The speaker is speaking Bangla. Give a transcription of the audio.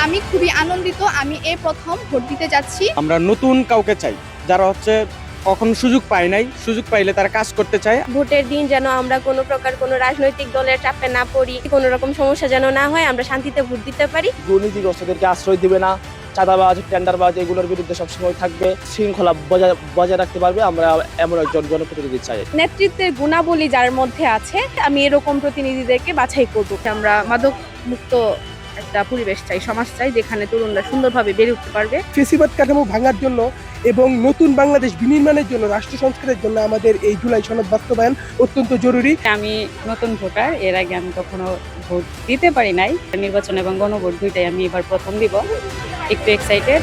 আমি খুবই আনন্দিত, আমি এই প্রথম ভোট দিতে যাচ্ছি। আমরা নতুন কাউকে চাই, যারা কখনো সুযোগ পায় নাই, সুযোগ পাইলে তারা কাজ করতে চায়। ভোটের দিন যেন আমরা কোনো প্রকার কোনো রাজনৈতিক দলের চাপে না পড়ি, কোনো রকম সমস্যা যেন না হয়, আমরা শান্তিতে ভোট দিতে পারি। দুর্নীতিগ্রস্তদেরকে আশ্রয় দিবে না, চাঁদাবাজ, টেন্ডারবাজ এগুলোর বিরুদ্ধে সবসময় থাকবে, শৃঙ্খলা বজায় রাখতে পারবে। আমরা এমন একজন জনপ্রতিনিধি চাই। নেতৃত্বের গুণাবলী যার মধ্যে আছে, আমি এরকম প্রতিনিধিদেরকে বাছাই করব। আমরা মাদক মুক্ত একটা পরিবেশ চাই, সমাজ চাই, যেখানে তরুণরা সুন্দরভাবে বেড়ে উঠতে পারবে। ফেসিবাদ কাঠামো ভাঙার জন্য এবং নতুন বাংলাদেশ বিনির্মাণের জন্য, রাষ্ট্র সংস্কারের জন্য আমাদের এই জুলাই সনদ বাস্তবায়ন অত্যন্ত জরুরি। আমি নতুন ভোটার, এর আগে আমি কখনো ভোট দিতে পারি নাই। নির্বাচন এবং গণভোট দুইটাই আমি এবার প্রথম দিব, একটু এক্সাইটেড।